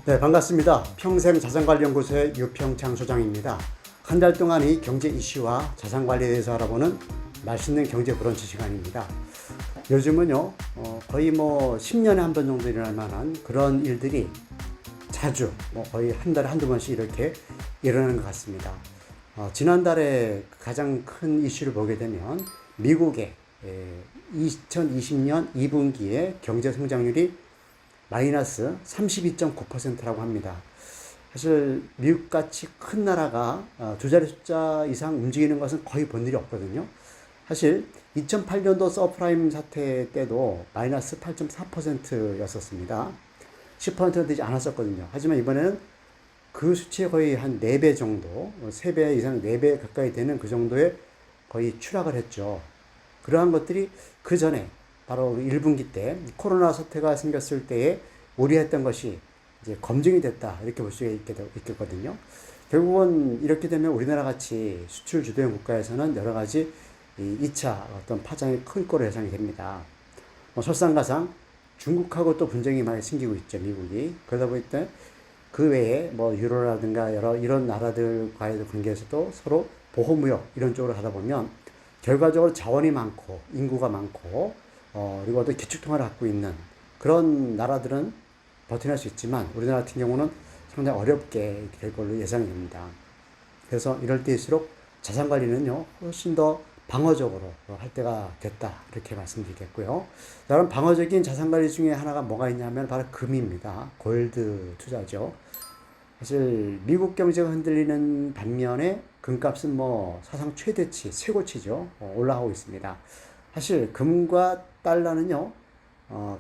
네, 반갑습니다. 평생자산관리연구소의 유평창 소장입니다. 한 달 동안 이 경제 이슈와 자산관리에 대해서 알아보는 맛있는 경제 브런치 시간입니다. 요즘은요, 거의 10년에 한 번 정도 일어날 만한 그런 일들이 자주, 거의 한 달에 한두 번씩 이렇게 일어나는 것 같습니다. 지난달에 가장 큰 이슈를 보게 되면 미국의 2020년 2분기에 경제 성장률이 마이너스 32.9%라고 합니다. 사실 미국같이 큰 나라가 두 자리 숫자 이상 움직이는 것은 거의 본 일이 없거든요. 사실 2008년도 서프라임 사태 때도 마이너스 8.4%였었습니다. 10%가 되지 않았었거든요. 하지만 이번에는 그 수치에 거의 한 4배 정도, 3배 이상 4배 가까이 되는 그 정도의 거의 추락을 했죠. 그러한 것들이 그 전에 바로 1분기 때 코로나 사태가 생겼을 때에 우려했던 것이 이제 검증이 됐다, 이렇게 볼 수 있겠거든요. 결국은 이렇게 되면 우리나라 같이 수출 주도형 국가에서는 여러 가지 2차 어떤 파장이 클 거로 예상이 됩니다. 설상가상 중국하고 또 분쟁이 많이 생기고 있죠, 미국이. 그러다 보니까 그 외에 유로라든가 여러 이런 나라들과의 관계에서도 서로 보호무역 이런 쪽으로 가다 보면 결과적으로 자원이 많고 인구가 많고 그리고 어떤 기축통화를 갖고 있는 그런 나라들은 버텨낼 수 있지만 우리나라 같은 경우는 상당히 어렵게 될 걸로 예상이 됩니다. 그래서 이럴 때일수록 자산관리는요, 훨씬 더 방어적으로 할 때가 됐다, 이렇게 말씀드리겠고요. 다른 방어적인 자산관리 중에 하나가 뭐가 있냐면 바로 금입니다. 골드 투자죠. 사실 미국 경제가 흔들리는 반면에 금값은 사상 최대치, 최고치죠. 올라가고 있습니다. 사실 금과 달러는요,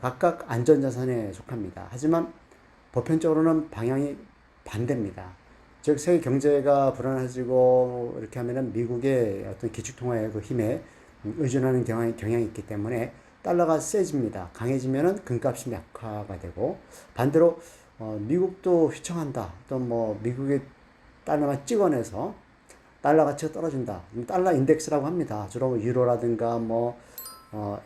각각 안전자산에 속합니다. 하지만 보편적으로는 방향이 반대입니다. 즉, 세계 경제가 불안해지고 이렇게 하면은 미국의 어떤 기축통화의 그 힘에 의존하는 경향이 있기 때문에 달러가 세집니다. 강해지면은 금값이 약화가 되고, 반대로 미국도 휘청한다, 또 미국의 달러만 찍어내서 달러 가치가 떨어진다, 달러 인덱스라고 합니다. 주로 유로라든가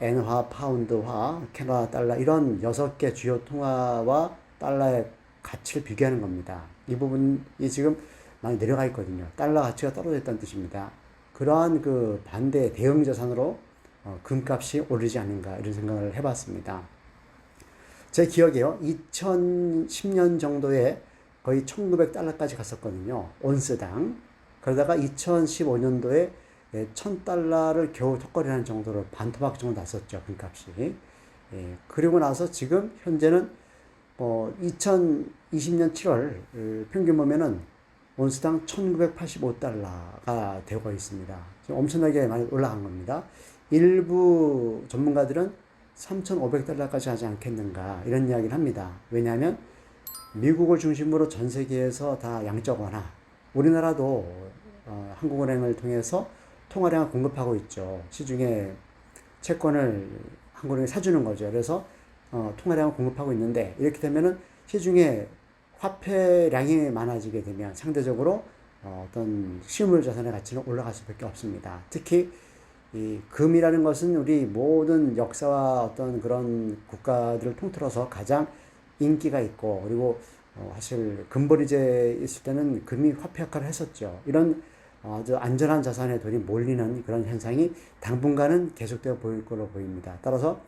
엔화, 파운드화, 캐나다 달러 이런 6개 주요 통화와 달러의 가치를 비교하는 겁니다. 이 부분이 지금 많이 내려가 있거든요. 달러 가치가 떨어졌다는 뜻입니다. 그러한 그 반대 대응 자산으로 금값이 오르지 않는가, 이런 생각을 해봤습니다. 제 기억에요, 2010년 정도에 거의 1900달러까지 갔었거든요, 온스당. 그러다가 2015년도에 1000달러를 겨우 턱걸이하는 정도로 반토막 정도 났었죠, 금값이. 그리고 나서 지금 현재는 2020년 7월 평균 보면은 온스당 1985달러가 되고 있습니다. 지금 엄청나게 많이 올라간 겁니다. 일부 전문가들은 3,500달러까지 하지 않겠는가, 이런 이야기를 합니다. 왜냐하면 미국을 중심으로 전 세계에서 다 양적 완화, 우리나라도 한국은행을 통해서 통화량을 공급하고 있죠. 시중에 채권을 한국은행이 사주는 거죠. 그래서 통화량을 공급하고 있는데, 이렇게 되면은 시중에 화폐량이 많아지게 되면 상대적으로 어떤 실물 자산의 가치는 올라갈 수밖에 없습니다. 특히 이 금이라는 것은 우리 모든 역사와 어떤 그런 국가들을 통틀어서 가장 인기가 있고, 그리고 사실 금벌이제 있을 때는 금이 화폐 역할을 했었죠. 이런 아주 안전한 자산에 돈이 몰리는 그런 현상이 당분간은 계속되어 보일 걸로 보입니다. 따라서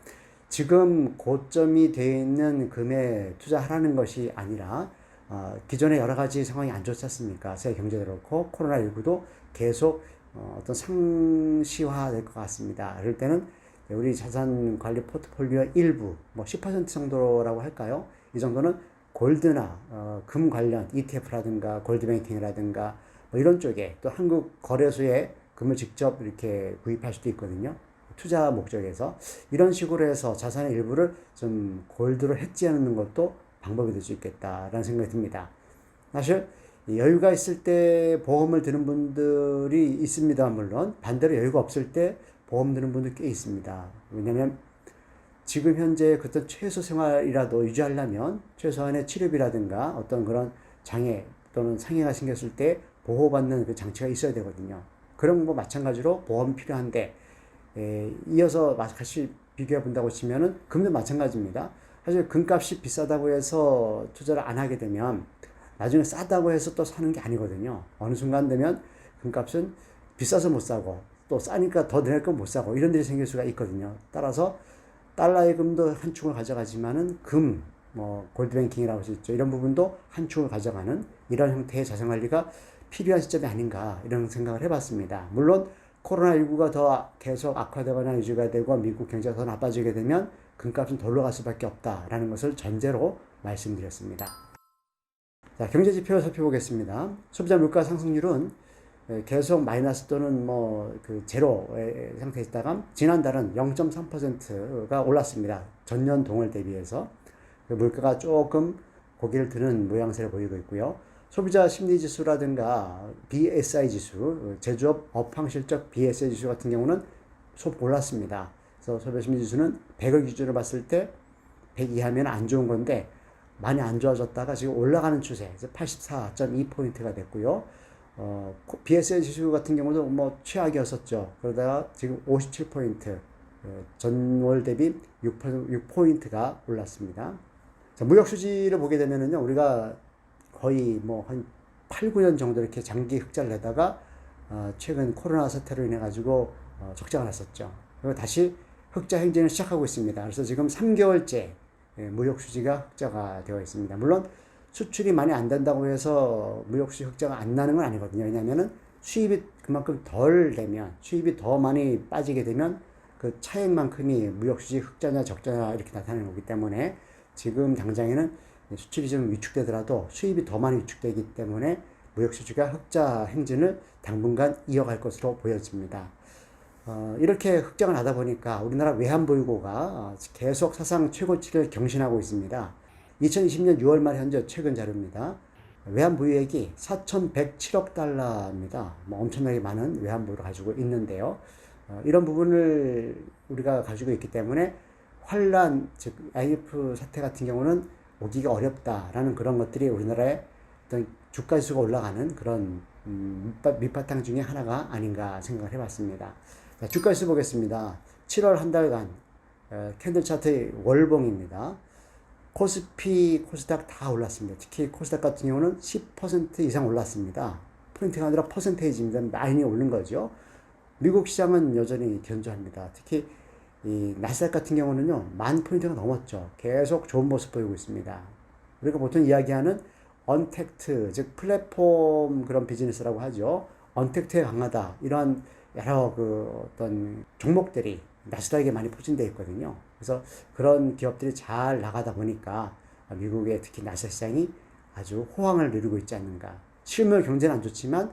지금 고점이 되어 있는 금에 투자하라는 것이 아니라 기존에 여러 가지 상황이 안 좋지 않습니까? 세계 경제도 그렇고 코로나19도 계속 어떤 상시화 될 것 같습니다. 그럴 때는 우리 자산 관리 포트폴리오 일부, 10% 정도라고 할까요? 이 정도는 골드나 금 관련 ETF라든가 골드뱅킹이라든가 이런 쪽에, 또 한국 거래소에 금을 직접 이렇게 구입할 수도 있거든요, 투자 목적에서. 이런 식으로 해서 자산의 일부를 좀 골드로 해지하는 것도 방법이 될 수 있겠다라는 생각이 듭니다. 사실 여유가 있을 때 보험을 드는 분들이 있습니다. 물론 반대로 여유가 없을 때 보험 드는 분들 꽤 있습니다. 왜냐하면 지금 현재 그때 최소 생활이라도 유지하려면 최소한의 치료비라든가 어떤 그런 장애 또는 상해가 생겼을 때 보호받는 그 장치가 있어야 되거든요. 그런 거 마찬가지로 보험 필요한데, 이어서 같이 비교해 본다고 치면은 금도 마찬가지입니다. 사실 금값이 비싸다고 해서 투자를 안 하게 되면 나중에 싸다고 해서 또 사는 게 아니거든요. 어느 순간 되면 금값은 비싸서 못 사고 또 싸니까 더 내릴 건 못 사고 이런 일이 생길 수가 있거든요. 따라서 달러의 금도 한 축을 가져가지만은 뭐 골드뱅킹이라고 할 수 있죠. 이런 부분도 한 축을 가져가는 이런 형태의 자산관리가 필요한 시점이 아닌가 이런 생각을 해봤습니다. 물론 코로나19가 더 계속 악화되거나 유지가 되고 미국 경제가 더 나빠지게 되면 금값은 더 올라갈 수밖에 없다라는 것을 전제로 말씀드렸습니다. 자, 경제 지표를 살펴보겠습니다. 소비자 물가 상승률은 계속 마이너스 또는 제로의 상태에 있다가 지난달은 0.3%가 올랐습니다. 전년 동월 대비해서 물가가 조금 고개를 드는 모양새를 보이고 있고요. 소비자 심리 지수라든가 BSI 지수, 제조업 업황 실적 BSI 지수 같은 경우는 소폭 올랐습니다. 그래서 소비자 심리 지수는 100을 기준으로 봤을 때 100 이하면 안 좋은 건데 많이 안 좋아졌다가 지금 올라가는 추세, 84.2포인트가 됐고요. BSI 지수 같은 경우도 뭐 최악이었었죠. 그러다가 지금 57포인트, 전월 대비 6포인트가 올랐습니다. 자, 무역 수지를 보게 되면은요, 우리가 거의 뭐 한 8, 9년 정도 이렇게 장기 흑자를 내다가 최근 코로나 사태로 인해 가지고 적자가 났었죠. 그리고 다시 흑자 행진을 시작하고 있습니다. 그래서 지금 3개월째 무역 수지가 흑자가 되어 있습니다. 물론 수출이 많이 안 된다고 해서 무역 수지 흑자가 안 나는 건 아니거든요. 왜냐하면은 수입이 그만큼 덜 되면, 수입이 더 많이 빠지게 되면 그 차액만큼이 무역 수지 흑자냐 적자냐 이렇게 나타나는 거기 때문에 지금 당장에는 수출이 좀 위축되더라도 수입이 더 많이 위축되기 때문에 무역 수지가 흑자 행진을 당분간 이어갈 것으로 보여집니다. 이렇게 흑자가 나다 보니까 우리나라 외환보유고가 계속 사상 최고치를 경신하고 있습니다. 2020년 6월 말 현재 최근 자료입니다. 외환보유액이 4,107억 달러입니다. 뭐 엄청나게 많은 외환보유를 가지고 있는데요. 이런 부분을 우리가 가지고 있기 때문에 환란, 즉 IMF 사태 같은 경우는 오기가 어렵다라는 그런 것들이 우리나라의 어떤 주가지수가 올라가는 그런 밑바탕 중에 하나가 아닌가 생각을 해봤습니다. 자, 주가지수 보겠습니다. 7월 한 달간 캔들 차트의 월봉입니다. 코스피, 코스닥 다 올랐습니다. 특히 코스닥 같은 경우는 10% 이상 올랐습니다. 포인트가 아니라 퍼센테이지입니다. 많이 오른 거죠. 미국 시장은 여전히 견조합니다. 특히 이 나스닥 같은 경우는요, 10,000포인트가 넘었죠. 계속 좋은 모습 보이고 있습니다. 우리가 보통 이야기하는 언택트, 즉 플랫폼 그런 비즈니스라고 하죠. 언택트에 강하다. 이런 여러 어떤 종목들이 나스닥에 많이 포진되어 있거든요. 그래서 그런 기업들이 잘 나가다 보니까 미국의 특히 나스닥 시장이 아주 호황을 누리고 있지 않는가. 실물 경제는 안 좋지만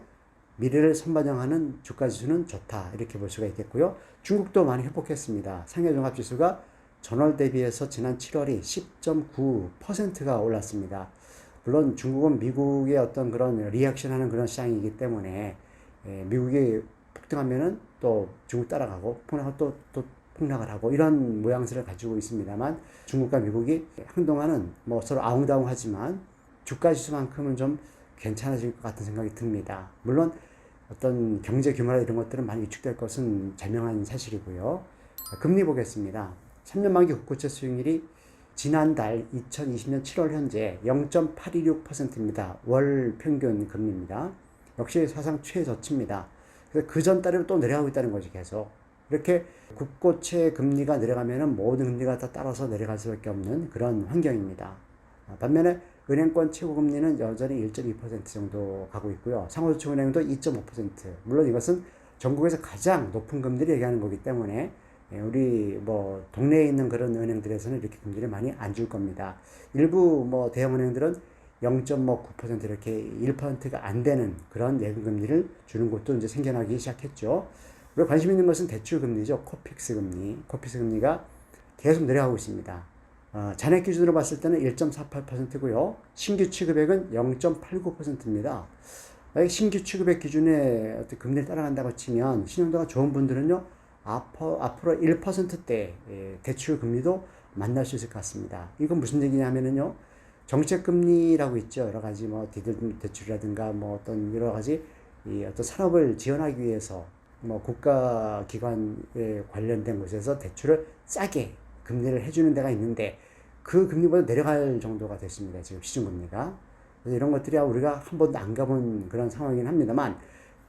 미래를 선반영하는 주가지수는 좋다. 이렇게 볼 수가 있겠고요. 중국도 많이 회복했습니다. 상해종합지수가 전월 대비해서 지난 7월이 10.9%가 올랐습니다. 물론 중국은 미국의 어떤 그런 리액션하는 그런 시장이기 때문에 미국이 폭등하면은 또 중국 따라가고 폭락하면 또 폭락을 하고 이런 모양새를 가지고 있습니다만 중국과 미국이 한동안은 뭐 서로 아웅다웅하지만 주가지수만큼은 좀 괜찮아질 것 같은 생각이 듭니다. 물론 어떤 경제 규모나 이런 것들은 많이 위축될 것은 자명한 사실이고요. 금리 보겠습니다. 3년 만기 국고채 수익률이 지난달 2020년 7월 현재 0.826%입니다. 월 평균 금리입니다. 역시 사상 최저치입니다. 그래서 그 전 달에 또 내려가고 있다는 거죠, 계속. 이렇게 국고채 금리가 내려가면은 모든 금리가 다 따라서 내려갈 수밖에 없는 그런 환경입니다. 반면에 은행권 최고금리는 여전히 1.2% 정도 가고 있고요. 상호저축은행도 2.5%. 물론 이것은 전국에서 가장 높은 금리를 얘기하는 거기 때문에 우리 뭐 동네에 있는 그런 은행들에서는 이렇게 금리를 많이 안 줄 겁니다. 일부 뭐 대형 은행들은 0.9% 이렇게 1%가 안 되는 그런 예금 금리를 주는 곳도 이제 생겨나기 시작했죠. 그리고 관심 있는 것은 대출 금리죠. 코픽스 금리. 코픽스 금리가 계속 내려가고 있습니다. 잔액 기준으로 봤을 때는 1.48%고요. 신규 취급액은 0.89%입니다. 신규 취급액 기준에 어떤 금리를 따라간다고 치면 신용도가 좋은 분들은요, 앞으로 1%대 대출 금리도 만날 수 있을 것 같습니다. 이건 무슨 얘기냐면요, 정책 금리라고 있죠. 여러 가지 뭐 디들 대출이라든가 뭐 어떤 여러 가지 이 어떤 산업을 지원하기 위해서 뭐 국가 기관에 관련된 곳에서 대출을 싸게 금리를 해주는 데가 있는데 그 금리보다 내려갈 정도가 됐습니다. 지금 시중금리가. 그래서 이런 것들이 우리가 한 번도 안 가본 그런 상황이긴 합니다만,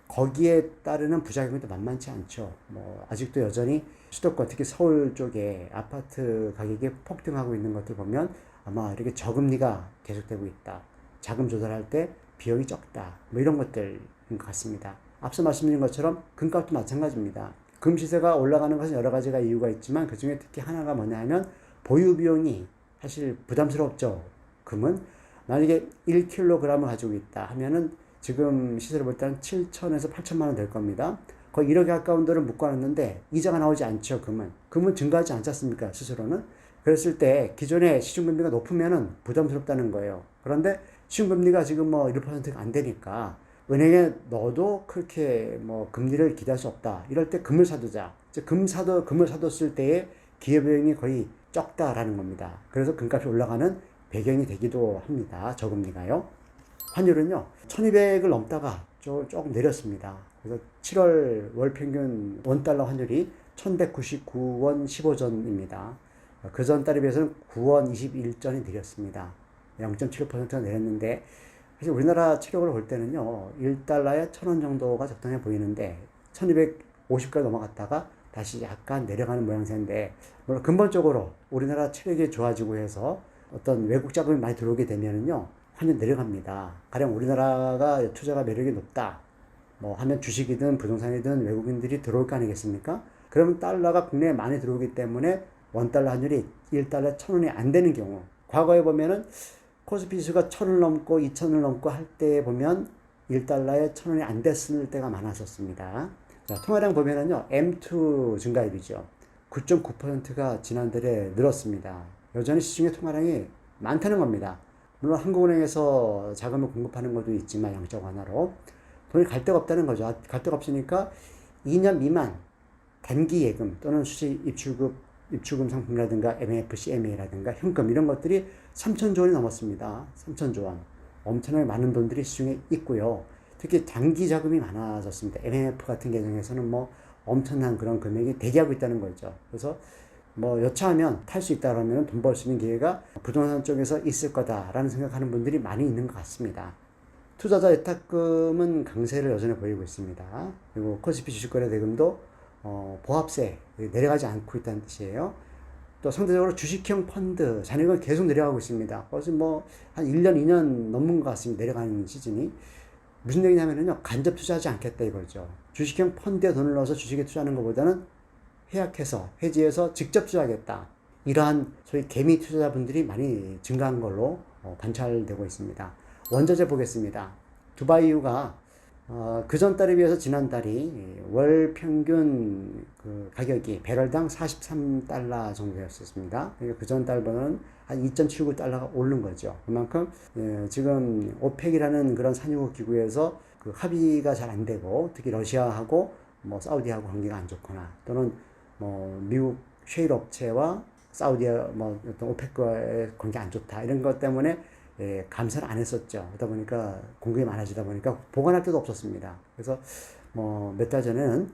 거기에 따르는 부작용이 또 만만치 않죠. 뭐 아직도 여전히 수도권, 특히 서울 쪽에 아파트 가격이 폭등하고 있는 것들 보면 아마 이렇게 저금리가 계속되고 있다. 자금 조달할 때 비용이 적다. 뭐 이런 것들인 것 같습니다. 앞서 말씀드린 것처럼 금값도 마찬가지입니다. 금 시세가 올라가는 것은 여러 가지가 이유가 있지만 그 중에 특히 하나가 뭐냐 하면 보유 비용이 사실 부담스럽죠. 금은 만약에 1kg을 가지고 있다 하면은 지금 시세를 볼 때는 7천에서 8천만 원 될 겁니다. 거의 1억에 가까운 돈을 묶어놨는데 이자가 나오지 않죠. 금은 증가하지 않지 않습니까? 스스로는. 그랬을 때 기존에 시중금리가 높으면은 부담스럽다는 거예요. 그런데 시중금리가 지금 뭐 1%가 안 되니까 은행에 넣어도 그렇게 뭐 금리를 기대할 수 없다. 이럴 때 금을 사두자. 금을 사뒀을 때의 기회비용이 거의 적다라는 겁니다. 그래서 금값이 올라가는 배경이 되기도 합니다. 저금리가요. 환율은요, 1200을 넘다가 조금 내렸습니다. 그래서 7월 월 평균 원달러 환율이 1199원 15전입니다. 그 전 달에 비해서는 9원 21전이 내렸습니다. 0.75%가 내렸는데, 사실 우리나라 체력으로 볼 때는요, 1달러에 1000원 정도가 적당해 보이는데, 1250까지 넘어갔다가 다시 약간 내려가는 모양새인데, 물론 근본적으로 우리나라 체력이 좋아지고 해서 어떤 외국 자금이 많이 들어오게 되면은요, 환율 내려갑니다. 가령 우리나라가 투자가 매력이 높다. 뭐 하면 주식이든 부동산이든 외국인들이 들어올 거 아니겠습니까? 그러면 달러가 국내에 많이 들어오기 때문에 원달러 환율이 1달러 1000원이 안 되는 경우. 과거에 보면은 코스피 지수가 1000을 넘고 2000을 넘고 할 때 보면 1달러에 1000원이 안 됐을 때가 많았었습니다. 자, 통화량 보면은요, M2 증가율이죠. 9.9%가 지난달에 늘었습니다. 여전히 시중의 통화량이 많다는 겁니다. 물론 한국은행에서 자금을 공급하는 것도 있지만 양적 완화로 돈이 갈 데가 없다는 거죠. 갈 데가 없으니까 2년 미만 단기 예금 또는 수시 입출금 상품이라든가 MF, CMA라든가 현금 이런 것들이 3천조 원이 넘었습니다. 3천조 원. 엄청나게 많은 돈들이 시중에 있고요. 특히 단기 자금이 많아졌습니다. MMF 같은 계정에서는 뭐 엄청난 그런 금액이 대기하고 있다는 거죠. 그래서 뭐 여차하면 탈 수 있다 그러면 돈 벌 수 있는 기회가 부동산 쪽에서 있을 거다라는 생각하는 분들이 많이 있는 것 같습니다. 투자자 예탁금은 강세를 여전히 보이고 있습니다. 그리고 코스피 주식거래 대금도 보합세 내려가지 않고 있다는 뜻이에요. 또 상대적으로 주식형 펀드 잔액은 계속 내려가고 있습니다. 벌써 뭐 한 1년, 2년 넘는 것 같습니다. 내려가는 시즌이. 무슨 얘기냐면요, 간접 투자하지 않겠다 이거죠. 주식형 펀드에 돈을 넣어서 주식에 투자하는 것보다는 해약해서 해지해서 직접 투자하겠다. 이러한 소위 개미 투자자분들이 많이 증가한 걸로 관찰되고 있습니다. 원자재 보겠습니다. 두바이유가 그전 달에 비해서 지난달이 월 평균 그 가격이 배럴당 43달러 정도였었습니다. 그러니까 그전 달보다는 한 2.79달러가 오른 거죠. 그만큼 지금 오펙이라는 그런 산유국 기구에서 그 합의가 잘 안 되고 특히 러시아하고 뭐 사우디하고 관계가 안 좋거나 또는 뭐 미국 셰일 업체와 사우디아 뭐 어떤 오펙과의 관계 안 좋다 이런 것 때문에 감사를 안 했었죠. 그러다 보니까 공급이 많아지다 보니까 보관할 데도 없었습니다. 그래서 뭐 몇 달 전에는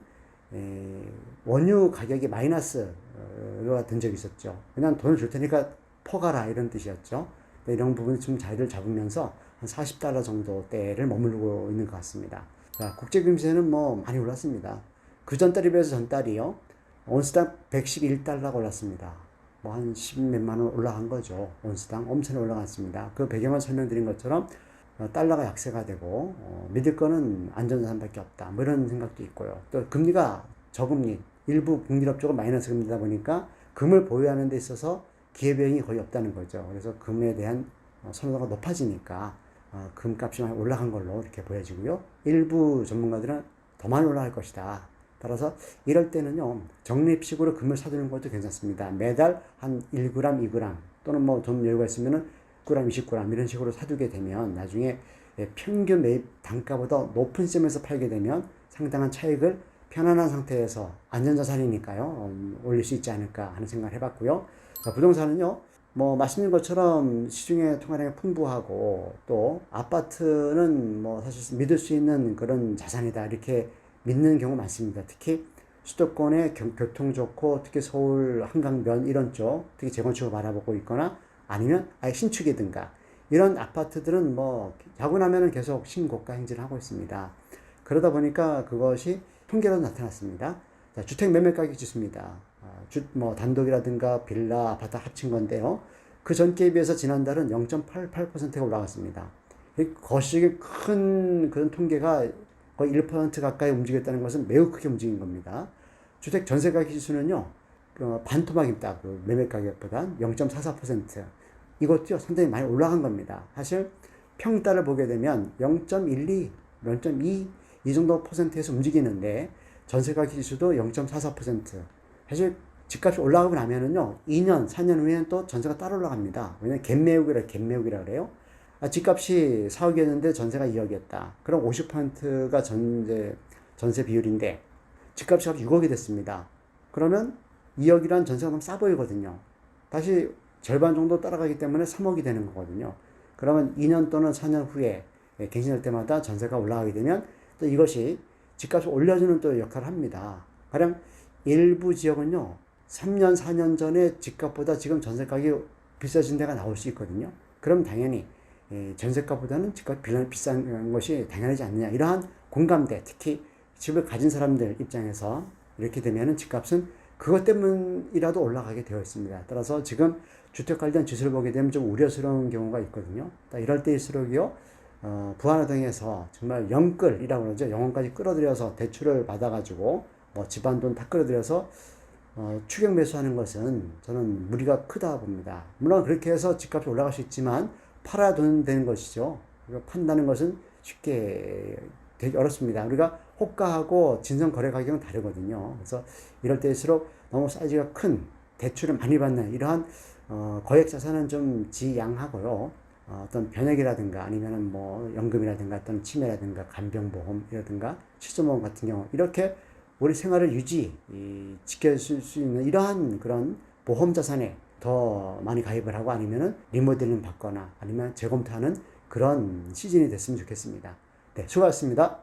원유 가격이 마이너스가 된 적이 있었죠. 그냥 돈을 줄 테니까 퍼가라 이런 뜻이었죠. 이런 부분이 좀 자리를 잡으면서 한 40달러 정도대를 머무르고 있는 것 같습니다. 자, 국제금시세는 뭐 많이 올랐습니다. 그 전달에 비해서 전달이요. 온스당 111달러가 올랐습니다. 뭐 한 10몇만 원 올라간 거죠. 온스당 엄청 올라갔습니다. 그 배경을 설명드린 것처럼 달러가 약세가 되고 믿을 거는 안전자산밖에 없다. 뭐 이런 생각도 있고요. 또 금리가 저금리, 일부 국민업 쪽은 마이너스 금리다 보니까 금을 보유하는 데 있어서 기회비용이 거의 없다는 거죠. 그래서 금에 대한 선호도가 높아지니까 금값이 많이 올라간 걸로 이렇게 보여지고요. 일부 전문가들은 더 많이 올라갈 것이다. 따라서 이럴 때는요, 적립식으로 금을 사두는 것도 괜찮습니다. 매달 한 1g, 2g 또는 뭐 좀 여유가 있으면은 10g, 20g 이런 식으로 사두게 되면 나중에 평균 매입 단가보다 높은 시점에서 팔게 되면 상당한 차익을 편안한 상태에서 안전자산이니까요, 올릴 수 있지 않을까 하는 생각을 해봤고요. 자, 부동산은요, 뭐 말씀드린 것처럼 시중에 통화량이 풍부하고 또 아파트는 뭐 사실 믿을 수 있는 그런 자산이다 이렇게 믿는 경우 많습니다. 특히 수도권의 교통 좋고 특히 서울 한강변 이런 쪽 특히 재건축을 바라보고 있거나 아니면 아예 신축이든가 이런 아파트들은 뭐 자고 나면은 계속 신고가 행진을 하고 있습니다. 그러다 보니까 그것이 통계로 나타났습니다. 자, 주택 매매 가격 지수입니다. 뭐 단독이라든가 빌라, 아파트 합친 건데요. 그 전기에 비해서 지난달은 0.88%가 올라갔습니다. 거시적인 큰 그런 통계가 거의 1% 가까이 움직였다는 것은 매우 크게 움직인 겁니다. 주택 전세 가격 지수는요, 반토막입니다. 그 매매 가격보다 0.44%. 이것도 상당히 많이 올라간 겁니다. 사실 평달을 보게 되면 0.12, 0.2 이 정도 퍼센트에서 움직이는데 전세 가격 지수도 0.44%. 사실 집값이 올라가고 나면은요, 2년, 4년 후에는 또 전세가 따로 올라갑니다. 왜냐면 갭매우기라 그래요. 집값이 4억이었는데 전세가 2억이었다. 그럼 50%가 전세 비율인데 집값이 6억이 됐습니다. 그러면 2억이란 전세가 너무 싸 보이거든요. 다시 절반 정도 따라가기 때문에 3억이 되는 거거든요. 그러면 2년 또는 4년 후에 갱신할 때마다 전세가 올라가게 되면 또 이것이 집값을 올려주는 또 역할을 합니다. 가령 일부 지역은요, 3년, 4년 전에 집값보다 지금 전세 가격이 비싸진 데가 나올 수 있거든요. 그럼 당연히 전세가보다는 집값이 비싼 것이 당연하지 않느냐. 이러한 공감대, 특히 집을 가진 사람들 입장에서 이렇게 되면은 집값은 그것 때문이라도 올라가게 되어 있습니다. 따라서 지금 주택 관련 지수를 보게 되면 좀 우려스러운 경우가 있거든요. 이럴 때일수록요, 부안호 등에서 정말 영끌이라고 그러죠. 영혼까지 끌어들여서 대출을 받아가지고 뭐 집안 돈 다 끌어들여서 추격 매수하는 것은 저는 무리가 크다 봅니다. 물론 그렇게 해서 집값이 올라갈 수 있지만 팔아야 돈 되는 것이죠. 판다는 것은 쉽게 되게 어렵습니다. 우리가 호가하고 진성 거래 가격은 다르거든요. 그래서 이럴 때일수록 너무 사이즈가 큰 대출을 많이 받는 이러한 거액 자산은 좀 지양하고요. 어떤 변액이라든가 아니면은 뭐 연금이라든가 어떤 치매라든가 간병보험이라든가 실손보험 같은 경우 이렇게 우리 생활을 지켜줄 수 있는 이러한 그런 보험 자산에 더 많이 가입을 하고 아니면은 리모델링 받거나 아니면 재검토하는 그런 시즌이 됐으면 좋겠습니다. 네, 수고하셨습니다.